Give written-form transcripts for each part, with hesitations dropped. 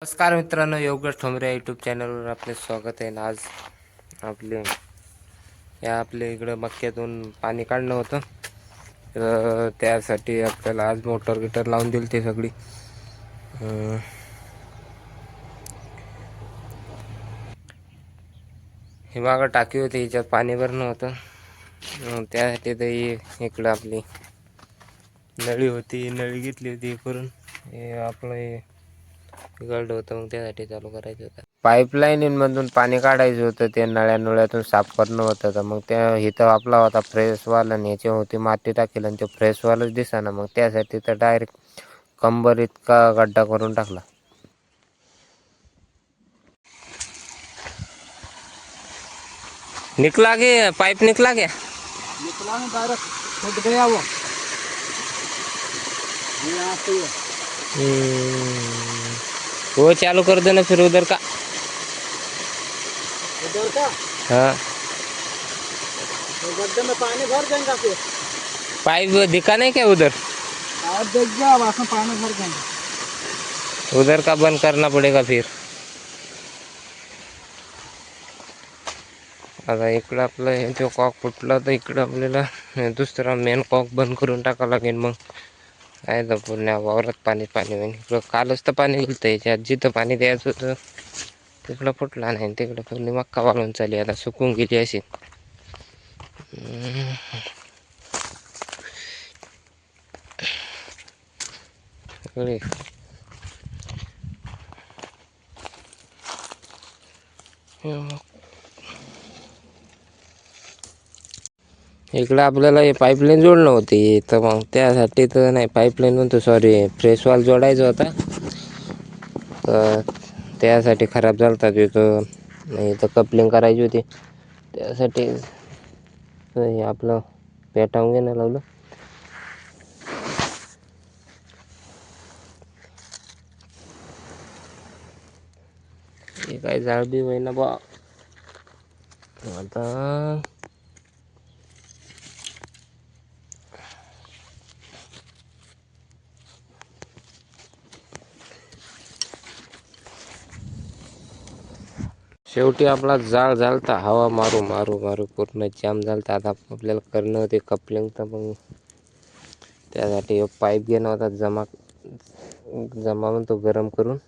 नमस्कार मित्रांनो, योगेश ठोंबरे यूट्यूब चॅनलवर आपले स्वागत आहे. आज आपल्या इकडं मक्क्यातून पाणी काढणं होतं. तर त्यासाठी आपल्याला आज मोटर गिटर लावून दिली ते सगळी. ही मागं टाकी होती, हिच्यात पाणी भरणं होतं. त्यासाठी तर इकडं आपली नळी होती, नळी घेतली होती करून. हे आपलं गळड होतं, मग त्यासाठी चालू करायचं होतं. पाईपलाईनमधून पाणी काढायचं होतं, ते नळ्यातून साफ करणं होतं. तर मग त्या इथं आपला होता फ्रेशवाला आणि याची होती माती टाकेल आणि ते फ्रेशवालच दिसाना. मग त्यासाठी तर डायरेक्ट कंबर इतका गड्डा करून टाकला. निकला गे पाईप निकला गया निकला ना डायरेक्ट फट गया वो ये यहाँ से वो चालू कर देना फिर उधर का. उधर का हाँ, तो गड्ढे में पानी भर देंगे फिर पाइप दिखा नहीं क्या उधर? आप देख गया अब आसम पानी भर देंगे. उधर का बंद करना पड़ेगा फिर. आता इकडं आपलं हे जो कॉक फुटला, तर इकडं आपल्याला दुसरा मेन कॉक बंद करून टाकावं लागेल. मग काय तर पुण्या वावरात पाणी होईल. इकडं कालच तर पाणी गेलं तर याच्यात जिथं पाणी द्यायचं होतं तिकडं फुटला नाही. तिकडं पहिली मक्का वाळून चालली, आता सुकून गेली अशी. इकडं आपल्याला हे पाईपलाईन जोडणं होती, तर मग त्यासाठी तर नाही पाईपलाईन म्हणतो सॉरी फ्रेशवाल जोडायचा होता. तर त्यासाठी खराब झाला होता तिथं, नाही तर कपलिंग करायची होती. त्यासाठी हे आपलं पेटावून घेणं लावलं. हे काय जाळ बी होईना बा आता. शेवटी आपला जाळ झालता, हवा मारू मारू मारू पूर्ण जाम झालता. आता आपल्याला करणं होते कपलिंग, तर मग त्यासाठी पाईप घेणं होता जमा म्हणतो गरम करून.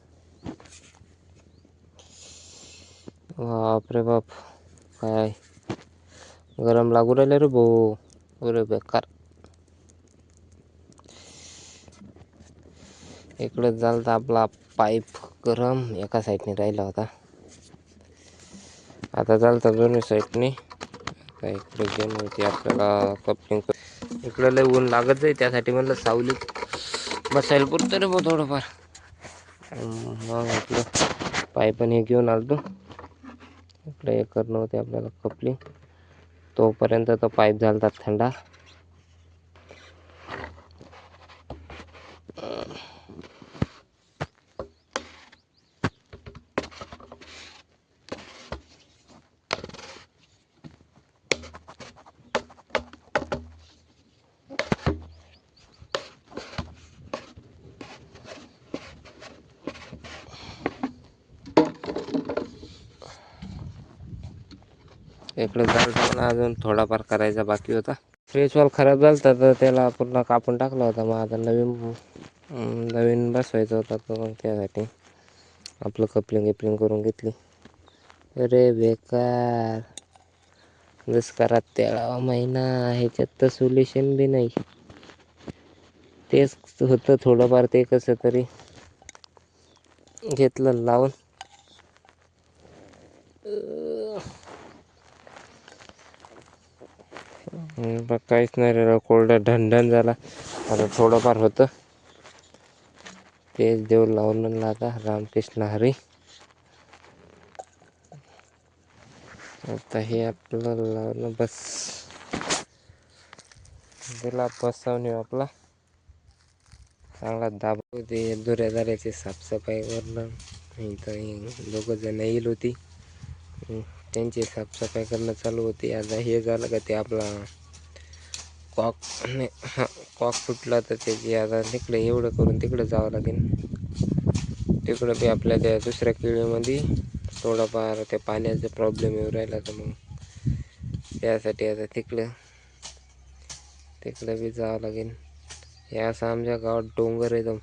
बापरे बाप, काय गरम लागू राहिले रे भाऊ, अरे बेकार. इकडे झालता आपला पाईप गरम, एका साईडने राहिला होता. आता चालतं दोन्ही साईडने. इकडे गेम होती आपल्याला कपलिंग. इकडं लय ऊन लागत जाई, त्यासाठी म्हणलं सावलीत बसायला पुरतं रे भाऊ थोडंफार. मग आपलं पाईपने हे घेऊन आलो. इकडे हे करणं होते आपल्याला कपलिंग. तोपर्यंत तो पाईप झालता थंडा. इकडे झालता अजून थोडाफार करायचा बाकी होता. फ्रेशवाल खराब झालता, तर त्याला पूर्ण कापून टाकला होता. मग आता नवीन बसवायचा होता, तर मग त्यासाठी आपलं कपलिंग करून घेतली. अरे बेकार, दुष्काळात 13वा महिना, ह्याच्यात तर सोल्युशन बी नाही. तेच होतं थोडंफार, ते कसं तरी घेतलं लावून. काहीच नाही रे, कोरडा ढंढण झाला. आता थोडंफार होतं, तेच देव लावून म्हणलं आता रामकृष्ण हरी. आता हे आपलं लावणं बस, दिला बसवणे आपला चांगला दाबू. ते दुऱ्यादाऱ्याची साफसफाई करणं, इथं दोघं जण येईल होती, त्यांची साफसफाई करणं चालू होती. आता हे झालं का ते आपला कॉक फुटला, तर त्याची आता तिकडे एवढं करून तिकडे जावं लागेल. तिकडं बी आपल्या त्या दुसऱ्या केळीमध्ये थोडाफार त्या पाण्याचा प्रॉब्लेम येऊ राहिला, तर मग त्यासाठी आता तिकडं बी जावं लागेल. हे असं आमच्या गावात डोंगर एकदम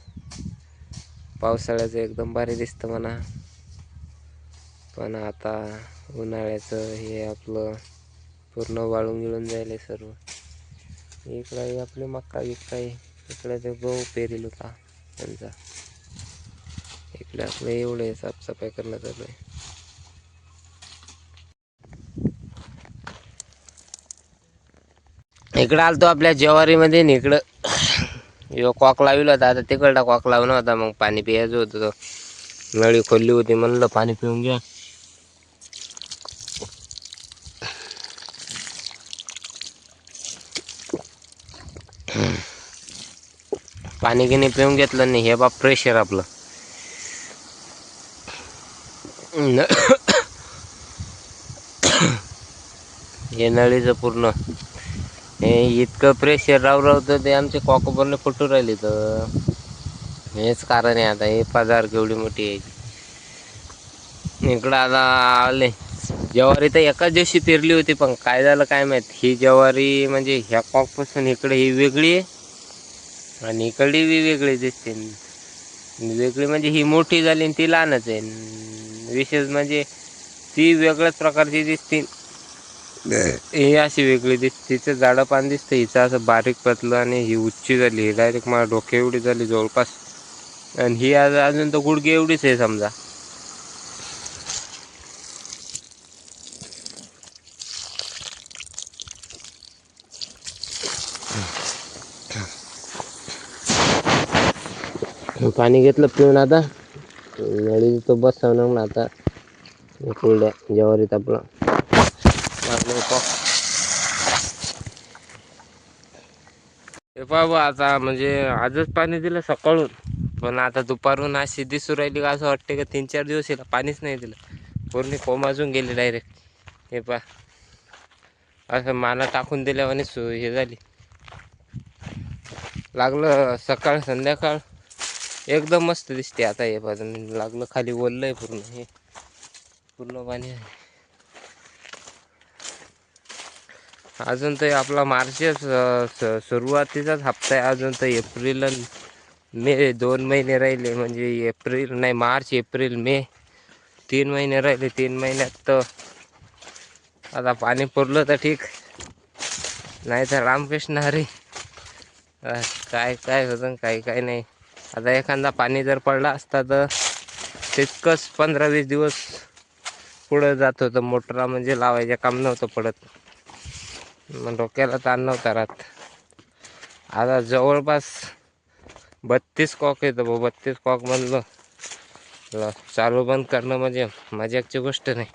पावसाळ्याचं एकदम भारी दिसतं म्हणा. पण आता उन्हाळ्याचं हे आपलं पूर्ण वाळून गिळून जायले सर्व. इकडे आपली मक्का आहे, इकडे ते गहू पेरेल होता त्यांचा. इकडे आपलं एवढे साफसफाई करणं चालू आहे. इकडं आलतो आपल्या ज्वारीमध्ये, इकडं कॉक लावला होता. आता तिकडला कॉक लावला होता, मग पाणी प्यायचं होतं. नळी खोलली होती, म्हणलं पाणी पिऊन घ्या. पाणी गिनी पिऊन घेतलं नाही. हे बा प्रेशर आपलं हे नळीचं पूर्ण हे इतकं प्रेशर रावतं ते आमचे कॉक पूर्ण फुटू राहिले. तर हेच कारण आहे. आता हे पदार केवढी मोठी आहे. इकडं आता आले ज्वारी तर एकाच दिवशी पेरली होती, पण काय झालं काय माहित. ही ज्वारी म्हणजे ह्या कॉकपासून इकडे ही वेगळी आहे आणि इकडे बी वेगळी दिसते. वेगळी म्हणजे ही मोठी झाली आणि ती लहानच आहे. विशेष म्हणजे ती वेगळ्याच प्रकारची दिसते, ही अशी वेगळी दिसते. तिचं झाडं पान दिसतं, हिचं असं बारीक पतलं, आणि ही उच्ची झाली. ही डायरेक्ट मला डोक्या एवढी झाली जवळपास, आणि ही अजून तर गुडघे एवढीच आहे समजा. पाणी घेतलं पिऊन, आता नळी तो बसवणार ना. आता कुरड्या ज्वारीत आपलं हे बाबा आता म्हणजे आजच पाणी दिलं सकाळून, पण आता दुपारून अशी दिसू राहिली का असं वाटते का 3-4 दिवस याला पाणीच नाही दिलं. पूर्ण कोमाजून गेली डायरेक्ट. हे पा असं माना टाकून दिल्यावाने हे झाली. लागलं सकाळ संध्याकाळ एकदम मस्त दिसते. आता हे पासून लागलं खाली ओललंय पूर्ण, हे पूर्ण पाणी आहे. अजून तर आपला मार्च सुरुवातीचाच हप्ता आहे. अजून तर एप्रिल आणि मे 2 महिने राहिले. म्हणजे एप्रिल नाही, मार्च एप्रिल मे 3 महिने राहिले. 3 महिन्यात तर आता पाणी पुरलं तर ठीक, नाही तर रामकृष्ण हरी. काय काय होतं काय काय नाही. आता एखादा पाणी जर पडला असता तर तितकंच 15-20 दिवस पुढं जात होतं. मोटरा म्हणजे लावायचं काम नव्हतं पडत, मग डोक्याला ताण नव्हता राहत. आता जवळपास 32 कॉक येतं भाऊ. 32 कॉक म्हणलं चालू बंद करणं म्हणजे मजाकची गोष्ट नाही.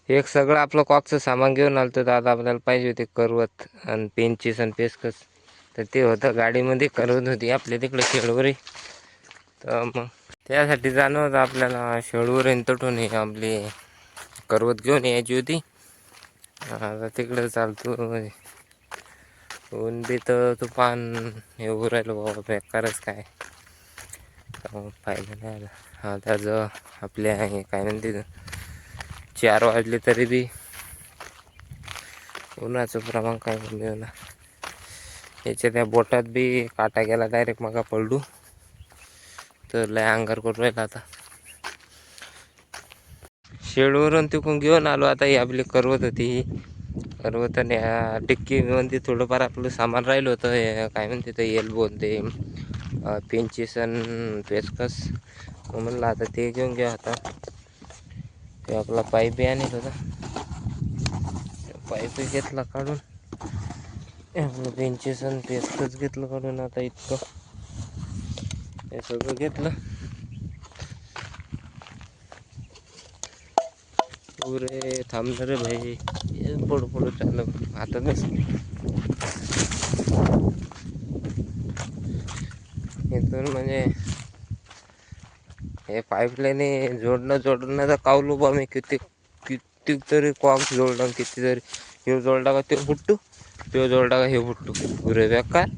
एक सगळं आपलं कॉकचं सामान घेऊन आलं तर आता आपल्याला पाहिजे होते करवत आणि पेंचीस आणि पेसकस. तर ते होतं गाडीमध्ये. करवत होती आपल्या तिकडे शेळवरी, तर मग त्यासाठी जाणं होतं आपल्याला. शेळवरी तटून आपली करवत घेऊन यायची होती. आता तिकडं चालतो. ऊन बी तर तुफान येऊ राहिलं बाबा, बेकारच काय फायदा नाही आला. आता जर आपल्या हे काय म्हणते 4 वाजले तरी बी उन्हाचं प्रमाण काय कमी होणार. याच्या त्या बोटात बी काटा गेला डायरेक्ट मग पडू, तर लय अंगार करून राहिला. आता शेडवरून तिकून घेऊन आलो. आता ही आपली करवत होती. करवत आणि डिक्कीमध्ये थोडंफार आपलं सामान राहिलं होतं. हे काय म्हणते ते एल्बो ते पेंचीस आणि पेचकस. म्हणलं आता ते घेऊन घ्या. आता ते आपला पाईप आणत होता, पाईप घेतला काढून. आपलं पेंचीस आणि पेचकस घेतलं काढून. आता इतकं हे सगळं घेतलं. पुरे थांबलं रे भाई, पुढं पुढं चाललं आता बस. इथून म्हणजे हे पाईपलाईन जोडणं तर कावलो बा मी. किती तरी कॉक जोडलं, किती तरी. हे जोडला का ते फुटतो, तो जोडला का हे फुटतो. पुरे बेकार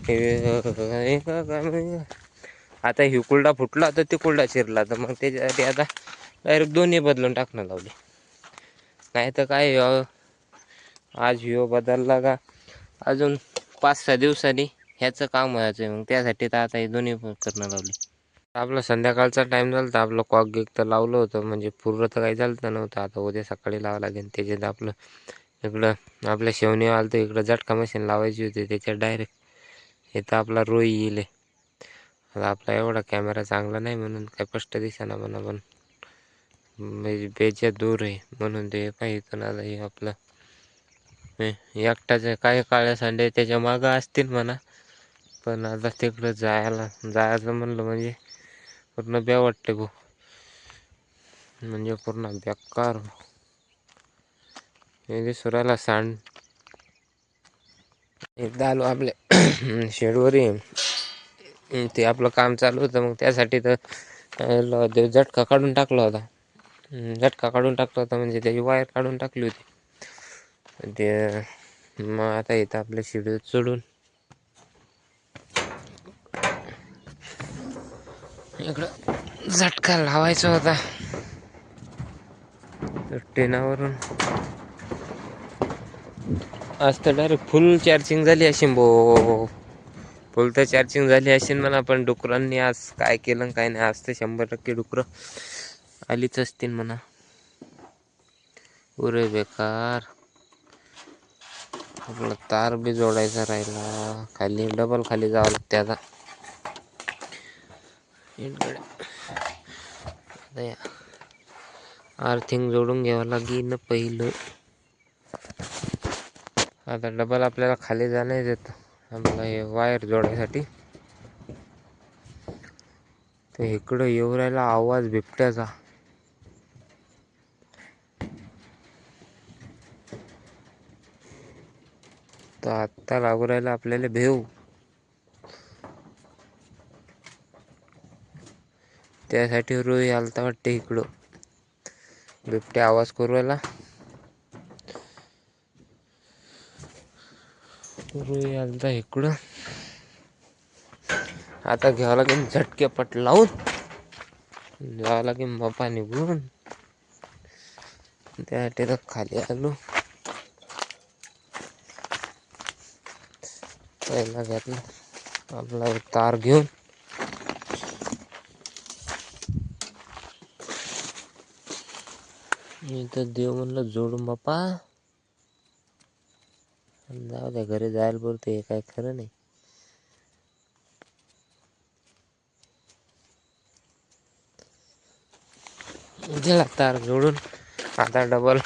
हे काय आता ही कुलडा फुटला तर ते कुलडा चिरला, तर मग त्याच्यासाठी आता डायरेक्ट दोन्ही बदलून टाकणं लावले. नाही तर काय आज ह्यो बदलला का अजून 5-6 दिवसांनी ह्याचं काम व्हायचं आहे. मग त्यासाठी तर आता हे दोन्ही करणं लावले. आपला संध्याकाळचा टाईम झाला तर आपलं कॉक गिक तर लावलं होतं, म्हणजे पूर्ण तर काही झालं नव्हतं. आता उद्या सकाळी लावावं लागेल. त्याच्यात आपलं इकडं आपल्या शेवणी आलं तर इकडं झटका मशीन लावायची होती, त्याच्यात डायरेक्ट इथं आपला रोई येईल. आता आपला एवढा कॅमेरा चांगला नाही म्हणून काय स्पष्ट दिसेना म्हणा, पण म्हणजे बेच्या दूर आहे म्हणून ते पाहिजे. आता हे आपलं एकटाचे काही काळ्या सांडे त्याच्या मागं असतील म्हणा, पण आता तिकडं जायचं म्हणलं म्हणजे पूर्ण ब्या वाटते भाऊ, म्हणजे पूर्ण बेकार हे सुरायला सांड. एकदा आलो आपल्या शेडवरी, ते आपलं काम चालू होतं. मग त्यासाठी तर झटका काढून टाकला होता. झटका काढून टाकला होता म्हणजे त्याची वायर काढून टाकली होती ते. मग आता इथं आपल्या शेड्यूल चढून इकडं झटका लावायचा होता. तर ट्रेनावरून आज तर डायरेक्ट फुल चार्जिंग झाली असेल भो, फुल तर चार्जिंग झाली असेल म्हणा. पण डुकरांनी आज काय केलं काय नाही, आज तर 100% डुकरं आलीच असतील म्हणा. पुरे बेकार. आपला तार बी जोडायचा राहिला, खाली डबल खाली जावं लागते आता. अर्थिंग जोडून घ्यावं लागेल पहिलं. आता डबल आपल्याला खाली जाणं येत आपला हे वायर जोडायसाठी. तर इकडं येऊ राहिला आवाज बिबट्याचा. तर आत्ता लागू राहिला आपल्याला भेव. त्यासाठी रोई आलता वाटते इकडं, बिबट्या आवाज करू राहिला. रोई आलता इकडं. आता घ्यावं लागेल झटके पट लावून, जावं लागेल बापा निघून. त्यासाठी तर खाली आलो. पहिला घेतला आपला तार घेऊन, मी तर देव म्हणलं जोडून बापा. जाऊ द्या घरी जायला बोलते, काय खरं नाही. दिला तार जोडून. आता डबल